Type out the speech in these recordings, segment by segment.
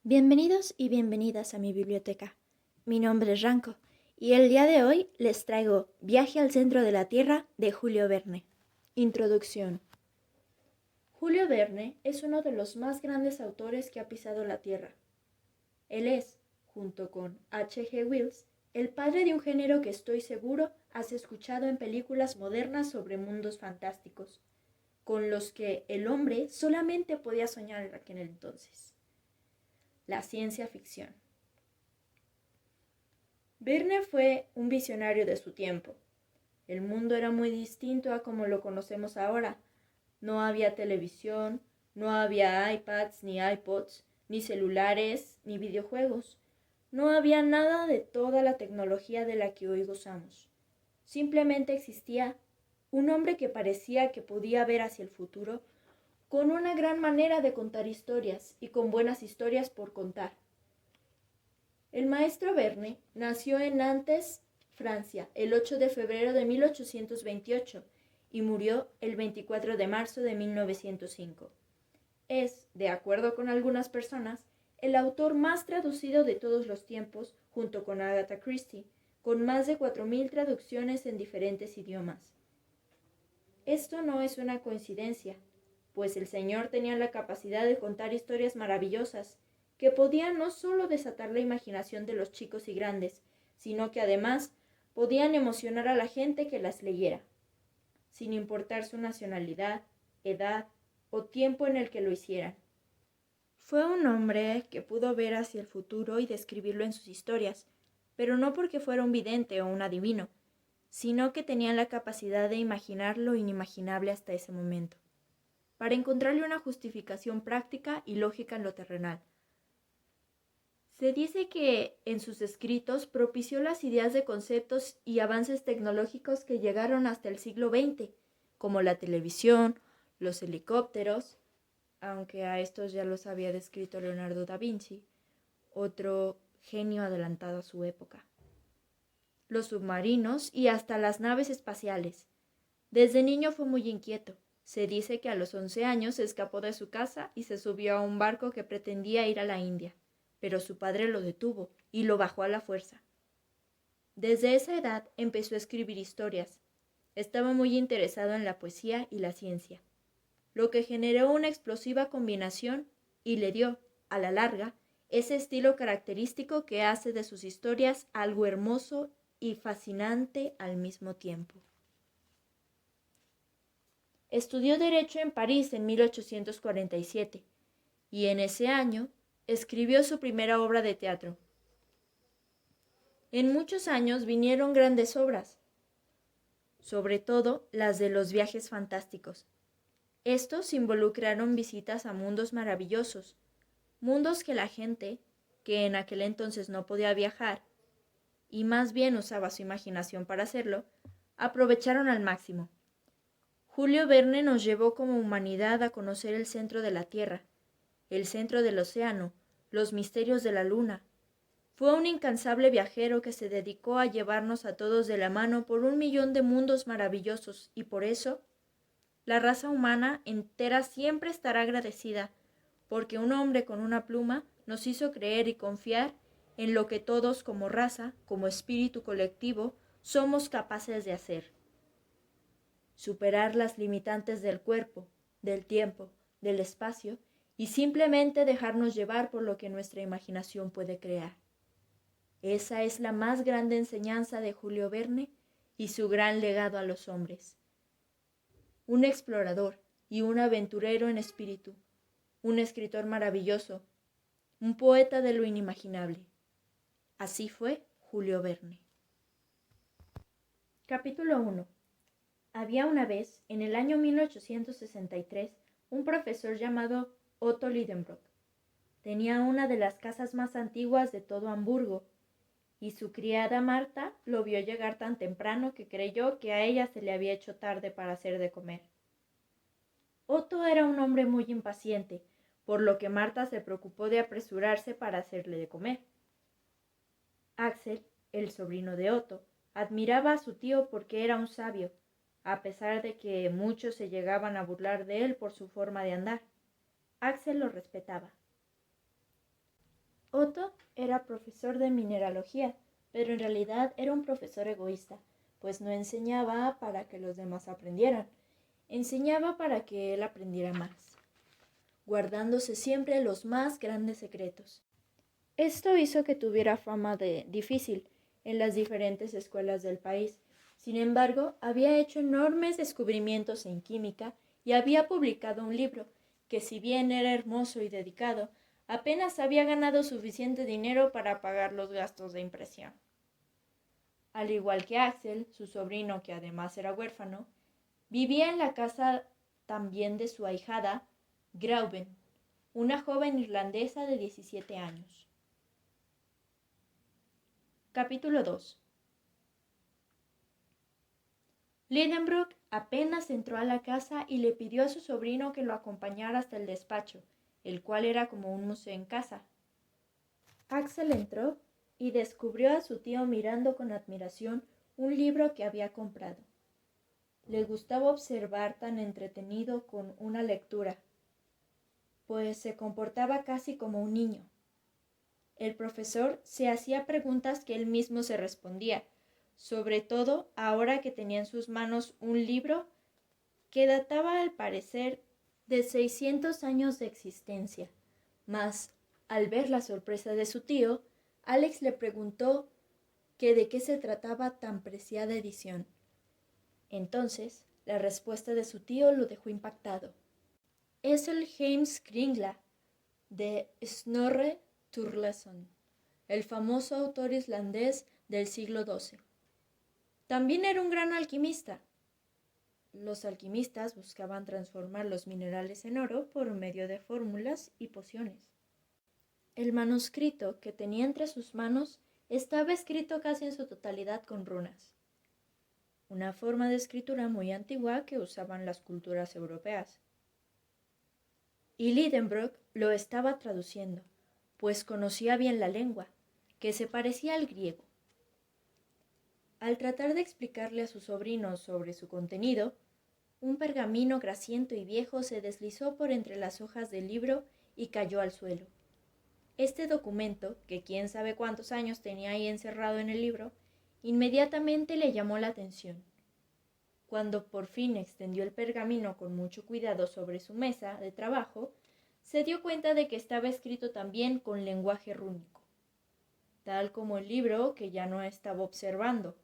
Bienvenidos y bienvenidas a mi biblioteca. Mi nombre es Ranko y el día de hoy les traigo Viaje al centro de la Tierra de Julio Verne. Introducción. Julio Verne es uno de los más grandes autores que ha pisado la Tierra. Él es, junto con H.G. Wells, el padre de un género que estoy seguro has escuchado en películas modernas sobre mundos fantásticos, con los que el hombre solamente podía soñar en aquel entonces. La ciencia ficción. Verne fue un visionario de su tiempo. El mundo era muy distinto a como lo conocemos ahora. No había televisión, no había iPads, ni iPods, ni celulares, ni videojuegos. No había nada de toda la tecnología de la que hoy gozamos. Simplemente existía un hombre que parecía que podía ver hacia el futuro, con una gran manera de contar historias y con buenas historias por contar. El maestro Verne nació en Nantes, Francia, el 8 de febrero de 1828 y murió el 24 de marzo de 1905. Es, de acuerdo con algunas personas, el autor más traducido de todos los tiempos, junto con Agatha Christie, con más de 4.000 traducciones en diferentes idiomas. Esto no es una coincidencia, pues el señor tenía la capacidad de contar historias maravillosas, que podían no solo desatar la imaginación de los chicos y grandes, sino que además podían emocionar a la gente que las leyera, sin importar su nacionalidad, edad o tiempo en el que lo hicieran. Fue un hombre que pudo ver hacia el futuro y describirlo en sus historias, pero no porque fuera un vidente o un adivino, sino que tenía la capacidad de imaginar lo inimaginable hasta ese momento, para encontrarle una justificación práctica y lógica en lo terrenal. Se dice que en sus escritos propició las ideas de conceptos y avances tecnológicos que llegaron hasta el siglo XX, como la televisión, los helicópteros, aunque a estos ya los había descrito Leonardo da Vinci, otro genio adelantado a su época, los submarinos y hasta las naves espaciales. Desde niño fue muy inquieto. Se dice que a los 11 años se escapó de su casa y se subió a un barco que pretendía ir a la India, pero su padre lo detuvo y lo bajó a la fuerza. Desde esa edad empezó a escribir historias. Estaba muy interesado en la poesía y la ciencia, lo que generó una explosiva combinación y le dio, a la larga, ese estilo característico que hace de sus historias algo hermoso y fascinante al mismo tiempo. Estudió Derecho en París en 1847 y en ese año escribió su primera obra de teatro. En muchos años vinieron grandes obras, sobre todo las de los viajes fantásticos. Estos involucraron visitas a mundos maravillosos, mundos que la gente, que en aquel entonces no podía viajar, y más bien usaba su imaginación para hacerlo, aprovecharon al máximo. Julio Verne nos llevó como humanidad a conocer el centro de la Tierra, el centro del océano, los misterios de la luna. Fue un incansable viajero que se dedicó a llevarnos a todos de la mano por 1.000.000 de mundos maravillosos y por eso la raza humana entera siempre estará agradecida porque un hombre con una pluma nos hizo creer y confiar en lo que todos como raza, como espíritu colectivo, somos capaces de hacer. Superar las limitantes del cuerpo, del tiempo, del espacio y simplemente dejarnos llevar por lo que nuestra imaginación puede crear. Esa es la más grande enseñanza de Julio Verne y su gran legado a los hombres. Un explorador y un aventurero en espíritu, un escritor maravilloso, un poeta de lo inimaginable. Así fue Julio Verne. Capítulo 1. Había una vez, en el año 1863, un profesor llamado Otto Lidenbrock. Tenía una de las casas más antiguas de todo Hamburgo, y su criada Marta lo vio llegar tan temprano que creyó que a ella se le había hecho tarde para hacer de comer. Otto era un hombre muy impaciente, por lo que Marta se preocupó de apresurarse para hacerle de comer. Axel, el sobrino de Otto, admiraba a su tío porque era un sabio, a pesar de que muchos se llegaban a burlar de él por su forma de andar. Axel lo respetaba. Otto era profesor de mineralogía, pero en realidad era un profesor egoísta, pues no enseñaba para que los demás aprendieran, enseñaba para que él aprendiera más, guardándose siempre los más grandes secretos. Esto hizo que tuviera fama de difícil en las diferentes escuelas del país. Sin embargo, había hecho enormes descubrimientos en química y había publicado un libro que, si bien era hermoso y dedicado, apenas había ganado suficiente dinero para pagar los gastos de impresión. Al igual que Axel, su sobrino, que además era huérfano, vivía en la casa también de su ahijada, Grauben, una joven irlandesa de 17 años. Capítulo 2. Lidenbrock apenas entró a la casa y le pidió a su sobrino que lo acompañara hasta el despacho, el cual era como un museo en casa. Axel entró y descubrió a su tío mirando con admiración un libro que había comprado. Le gustaba observar tan entretenido con una lectura, pues se comportaba casi como un niño. El profesor se hacía preguntas que él mismo se respondía, sobre todo ahora que tenía en sus manos un libro que databa al parecer de 600 años de existencia. Mas, al ver la sorpresa de su tío, Alex le preguntó que de qué se trataba tan preciada edición. Entonces, la respuesta de su tío lo dejó impactado. Es el Heimskringla de Snorre Sturluson, el famoso autor islandés del siglo XII. También era un gran alquimista. Los alquimistas buscaban transformar los minerales en oro por medio de fórmulas y pociones. El manuscrito que tenía entre sus manos estaba escrito casi en su totalidad con runas, una forma de escritura muy antigua que usaban las culturas europeas. Y Lidenbrock lo estaba traduciendo, pues conocía bien la lengua, que se parecía al griego. Al tratar de explicarle a su sobrino sobre su contenido, un pergamino grasiento y viejo se deslizó por entre las hojas del libro y cayó al suelo. Este documento, que quién sabe cuántos años tenía ahí encerrado en el libro, inmediatamente le llamó la atención. Cuando por fin extendió el pergamino con mucho cuidado sobre su mesa de trabajo, se dio cuenta de que estaba escrito también con lenguaje rúnico, tal como el libro que ya no estaba observando.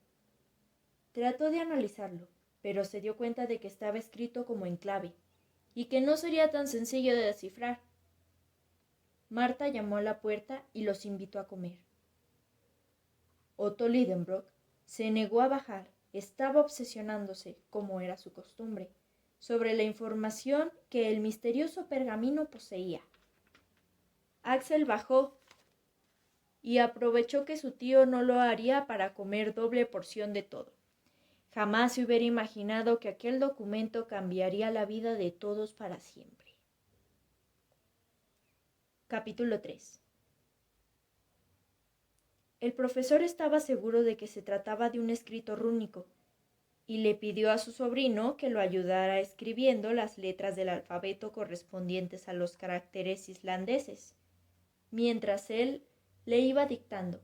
Trató de analizarlo, pero se dio cuenta de que estaba escrito como en clave, y que no sería tan sencillo de descifrar. Marta llamó a la puerta y los invitó a comer. Otto Lidenbrock se negó a bajar, estaba obsesionándose, como era su costumbre, sobre la información que el misterioso pergamino poseía. Axel bajó y aprovechó que su tío no lo haría para comer doble porción de todo. Jamás se hubiera imaginado que aquel documento cambiaría la vida de todos para siempre. Capítulo 3. El profesor estaba seguro de que se trataba de un escrito rúnico y le pidió a su sobrino que lo ayudara escribiendo las letras del alfabeto correspondientes a los caracteres islandeses, mientras él le iba dictando.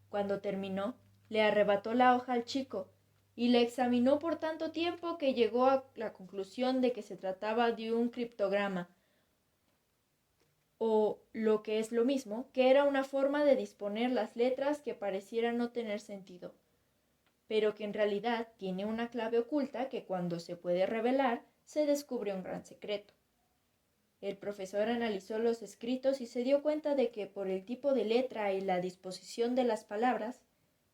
Cuando terminó, le arrebató la hoja al chico y la examinó por tanto tiempo que llegó a la conclusión de que se trataba de un criptograma, o, lo que es lo mismo, que era una forma de disponer las letras que pareciera no tener sentido, pero que en realidad tiene una clave oculta que cuando se puede revelar, se descubre un gran secreto. El profesor analizó los escritos y se dio cuenta de que por el tipo de letra y la disposición de las palabras,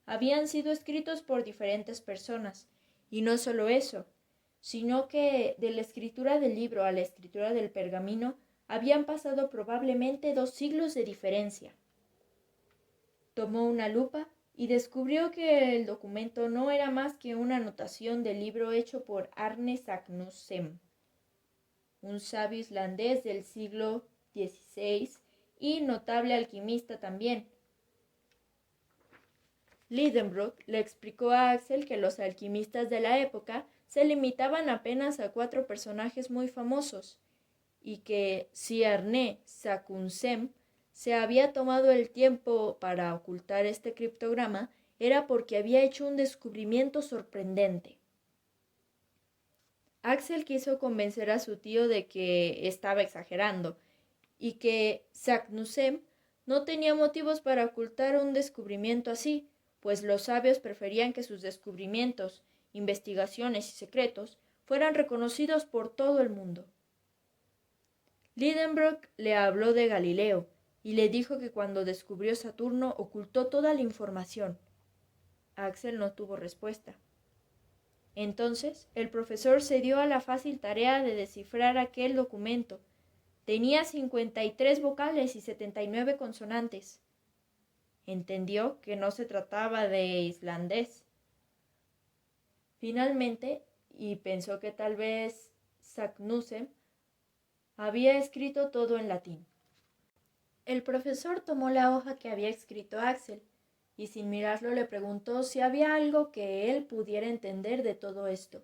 habían sido escritos por diferentes personas, y no solo eso, sino que de la escritura del libro a la escritura del pergamino habían pasado probablemente 2 siglos de diferencia. Tomó una lupa y descubrió que el documento no era más que una anotación del libro hecho por Arne Sagnussem, un sabio islandés del siglo XVI y notable alquimista también. Lidenbrock le explicó a Axel que los alquimistas de la época se limitaban apenas a 4 personajes muy famosos, y que si Arne Sagnussem se había tomado el tiempo para ocultar este criptograma era porque había hecho un descubrimiento sorprendente. Axel quiso convencer a su tío de que estaba exagerando y que Saknussemm no tenía motivos para ocultar un descubrimiento así, pues los sabios preferían que sus descubrimientos, investigaciones y secretos fueran reconocidos por todo el mundo. Lidenbrock le habló de Galileo y le dijo que cuando descubrió Saturno ocultó toda la información. Axel no tuvo respuesta. Entonces, el profesor se dio a la fácil tarea de descifrar aquel documento. Tenía 53 vocales y 79 consonantes. Entendió que no se trataba de islandés. Finalmente, y pensó que tal vez Saknussemm había escrito todo en latín. El profesor tomó la hoja que había escrito Axel y sin mirarlo le preguntó si había algo que él pudiera entender de todo esto.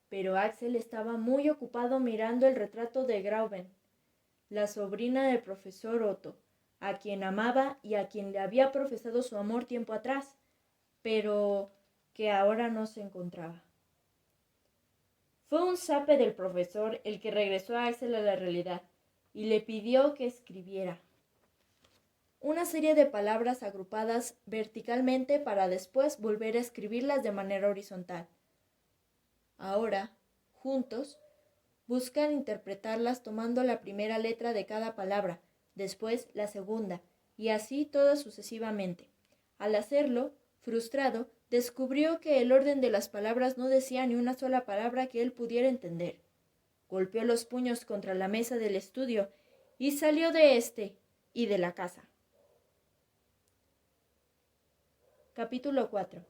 Pero Axel estaba muy ocupado mirando el retrato de Grauben, la sobrina del profesor Otto, a quien amaba y a quien le había profesado su amor tiempo atrás, pero que ahora no se encontraba. Fue un zape del profesor el que regresó a Axel a la realidad y le pidió que escribiera una serie de palabras agrupadas verticalmente para después volver a escribirlas de manera horizontal. Ahora, juntos, buscan interpretarlas tomando la primera letra de cada palabra, después la segunda, y así todas sucesivamente. Al hacerlo, frustrado, descubrió que el orden de las palabras no decía ni una sola palabra que él pudiera entender. Golpeó los puños contra la mesa del estudio y salió de éste y de la casa. Capítulo 4.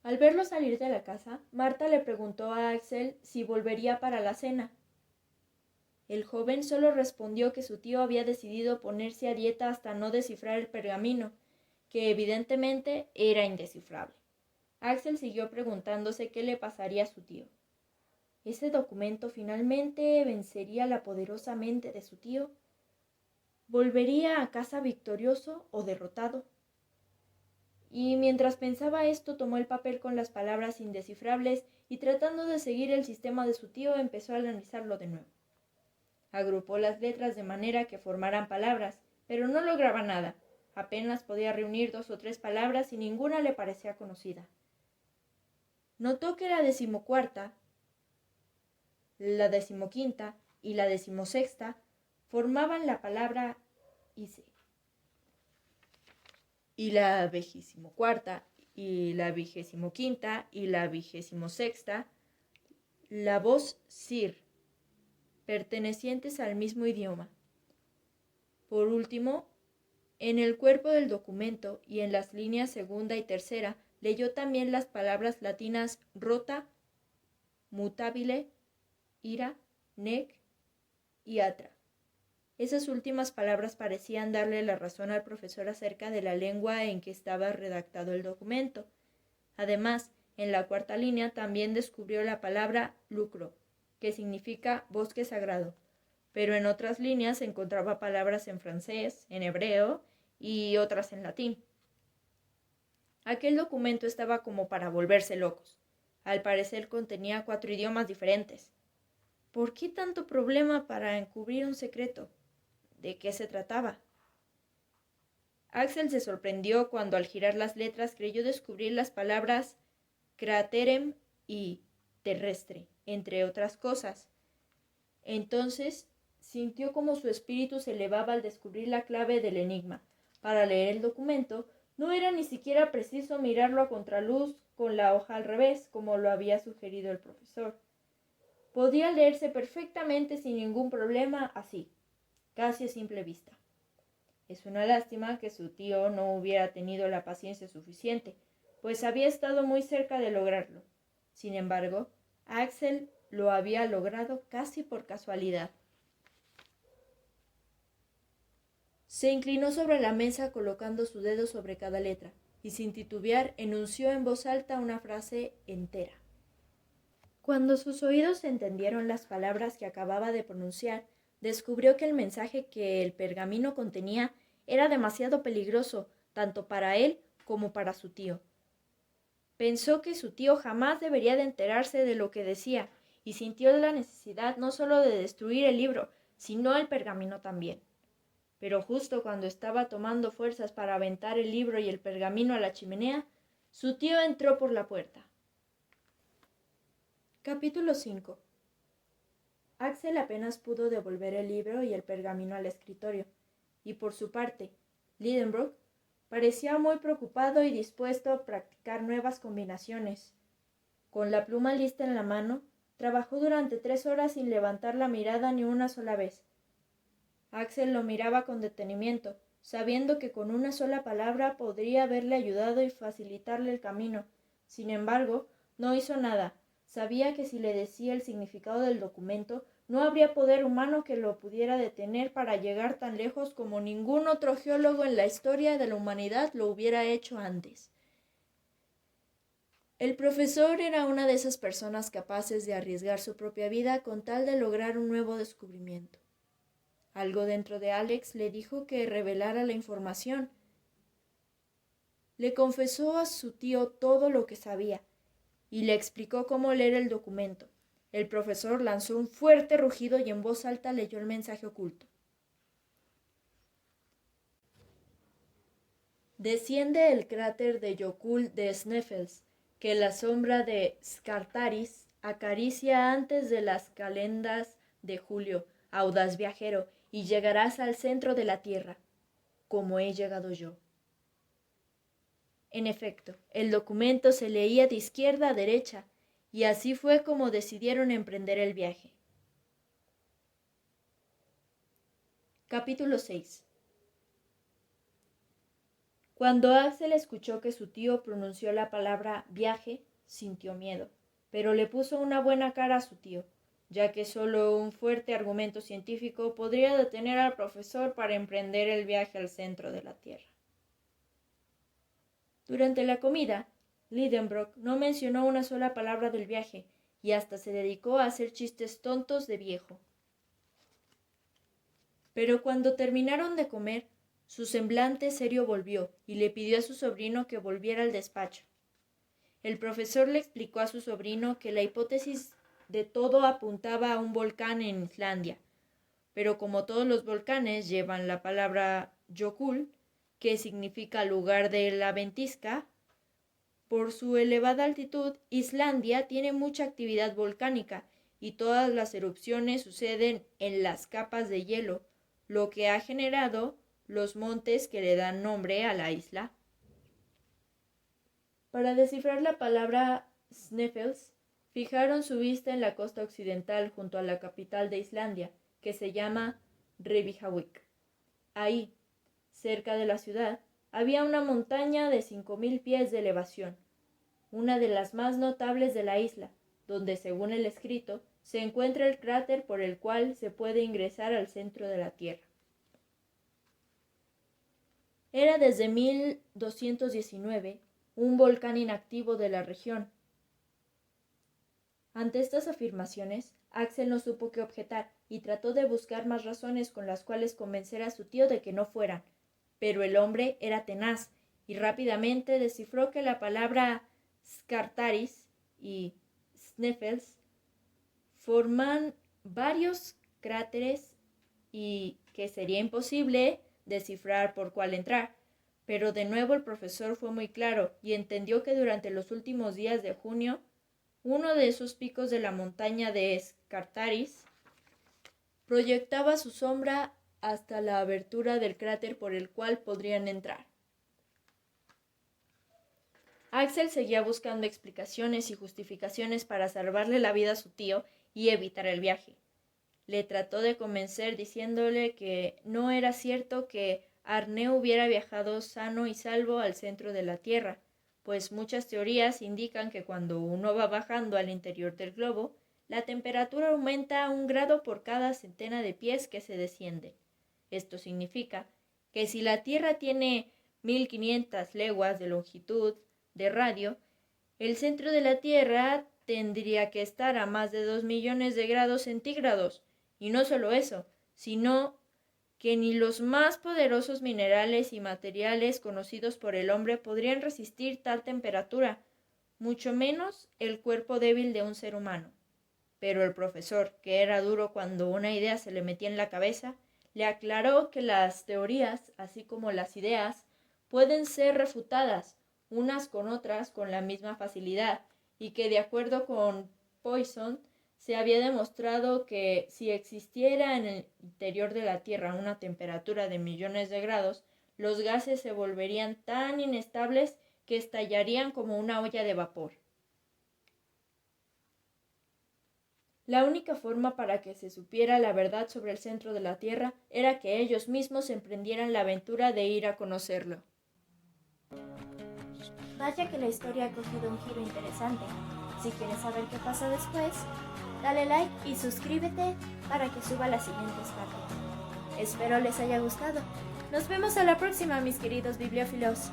Al verlo salir de la casa, Marta le preguntó a Axel si volvería para la cena. El joven solo respondió que su tío había decidido ponerse a dieta hasta no descifrar el pergamino, que evidentemente era indescifrable. Axel siguió preguntándose qué le pasaría a su tío. ¿Ese documento finalmente vencería la poderosa mente de su tío? ¿Volvería a casa victorioso o derrotado? Y mientras pensaba esto, tomó el papel con las palabras indescifrables y tratando de seguir el sistema de su tío, empezó a analizarlo de nuevo. Agrupó las letras de manera que formaran palabras, pero no lograba nada. Apenas podía reunir 2 o 3 palabras y ninguna le parecía conocida. Notó que la 14ª, la 15ª y la 16ª formaban la palabra hice. Y la 24ª y la 25ª y la 26ª la voz sir, pertenecientes al mismo idioma. Por último, en el cuerpo del documento y en las líneas segunda y tercera leyó también las palabras latinas rota, mutabile, ira, nec y atra. Esas últimas palabras parecían darle la razón al profesor acerca de la lengua en que estaba redactado el documento. Además, en la 4ª línea también descubrió la palabra lucro, que significa bosque sagrado, pero en otras líneas encontraba palabras en francés, en hebreo y otras en latín. Aquel documento estaba como para volverse locos. Al parecer contenía 4 idiomas diferentes. ¿Por qué tanto problema para encubrir un secreto? ¿De qué se trataba? Axel se sorprendió cuando al girar las letras creyó descubrir las palabras craterem y terrestre, entre otras cosas. Entonces sintió como su espíritu se elevaba al descubrir la clave del enigma. Para leer el documento no era ni siquiera preciso mirarlo a contraluz con la hoja al revés, como lo había sugerido el profesor. Podía leerse perfectamente sin ningún problema así, casi a simple vista. Es una lástima que su tío no hubiera tenido la paciencia suficiente, pues había estado muy cerca de lograrlo. Sin embargo, Axel lo había logrado casi por casualidad. Se inclinó sobre la mesa colocando su dedo sobre cada letra y sin titubear enunció en voz alta una frase entera. Cuando sus oídos entendieron las palabras que acababa de pronunciar, descubrió que el mensaje que el pergamino contenía era demasiado peligroso, tanto para él como para su tío. Pensó que su tío jamás debería de enterarse de lo que decía, y sintió la necesidad no solo de destruir el libro, sino el pergamino también. Pero justo cuando estaba tomando fuerzas para aventar el libro y el pergamino a la chimenea, su tío entró por la puerta. Capítulo 5. Axel apenas pudo devolver el libro y el pergamino al escritorio, y por su parte, Lidenbrock parecía muy preocupado y dispuesto a practicar nuevas combinaciones. Con la pluma lista en la mano, trabajó durante 3 horas sin levantar la mirada ni una sola vez. Axel lo miraba con detenimiento, sabiendo que con una sola palabra podría haberle ayudado y facilitarle el camino. Sin embargo, no hizo nada. Sabía que si le decía el significado del documento, no habría poder humano que lo pudiera detener para llegar tan lejos como ningún otro geólogo en la historia de la humanidad lo hubiera hecho antes. El profesor era una de esas personas capaces de arriesgar su propia vida con tal de lograr un nuevo descubrimiento. Algo dentro de Alex le dijo que revelara la información. Le confesó a su tío todo lo que sabía y le explicó cómo leer el documento. El profesor lanzó un fuerte rugido y en voz alta leyó el mensaje oculto. Desciende el cráter de Jokul de Sneffels, que la sombra de Scartaris acaricia antes de las calendas de julio, audaz viajero, y llegarás al centro de la tierra, como he llegado yo. En efecto, el documento se leía de izquierda a derecha, y así fue como decidieron emprender el viaje. Capítulo 6. Cuando Axel escuchó que su tío pronunció la palabra viaje, sintió miedo, pero le puso una buena cara a su tío, ya que solo un fuerte argumento científico podría detener al profesor para emprender el viaje al centro de la Tierra. Durante la comida, Lidenbrock no mencionó una sola palabra del viaje y hasta se dedicó a hacer chistes tontos de viejo. Pero cuando terminaron de comer, su semblante serio volvió y le pidió a su sobrino que volviera al despacho. El profesor le explicó a su sobrino que la hipótesis de todo apuntaba a un volcán en Islandia, pero como todos los volcanes llevan la palabra Jökull, que significa lugar de la ventisca, por su elevada altitud, Islandia tiene mucha actividad volcánica y todas las erupciones suceden en las capas de hielo, lo que ha generado los montes que le dan nombre a la isla. Para descifrar la palabra Sneffels, fijaron su vista en la costa occidental junto a la capital de Islandia, que se llama Reykjavik. Ahí, cerca de la ciudad, había una montaña de 5.000 pies de elevación, una de las más notables de la isla, donde, según el escrito, se encuentra el cráter por el cual se puede ingresar al centro de la Tierra. Era desde 1219 un volcán inactivo de la región. Ante estas afirmaciones, Axel no supo qué objetar y trató de buscar más razones con las cuales convencer a su tío de que no fueran, pero el hombre era tenaz y rápidamente descifró que la palabra Scartaris y Sneffels forman varios cráteres y que sería imposible descifrar por cuál entrar. Pero de nuevo el profesor fue muy claro y entendió que durante los últimos días de junio, uno de esos picos de la montaña de Scartaris proyectaba su sombra hasta la abertura del cráter por el cual podrían entrar. Axel seguía buscando explicaciones y justificaciones para salvarle la vida a su tío y evitar el viaje. Le trató de convencer diciéndole que no era cierto que Arne hubiera viajado sano y salvo al centro de la Tierra, pues muchas teorías indican que cuando uno va bajando al interior del globo, la temperatura aumenta 1 grado por cada centena de pies que se descienden. Esto significa que si la Tierra tiene 1.500 leguas de longitud de radio, el centro de la Tierra tendría que estar a más de 2 millones de grados centígrados. Y no solo eso, sino que ni los más poderosos minerales y materiales conocidos por el hombre podrían resistir tal temperatura, mucho menos el cuerpo débil de un ser humano. Pero el profesor, que era duro cuando una idea se le metía en la cabeza, le aclaró que las teorías, así como las ideas, pueden ser refutadas unas con otras con la misma facilidad, y que de acuerdo con Poisson, se había demostrado que si existiera en el interior de la Tierra una temperatura de millones de grados, los gases se volverían tan inestables que estallarían como una olla de vapor. La única forma para que se supiera la verdad sobre el centro de la Tierra era que ellos mismos emprendieran la aventura de ir a conocerlo. Vaya que la historia ha cogido un giro interesante. Si quieres saber qué pasa después, dale like y suscríbete para que suba las siguientes partes. Espero les haya gustado. Nos vemos a la próxima, mis queridos bibliófilos.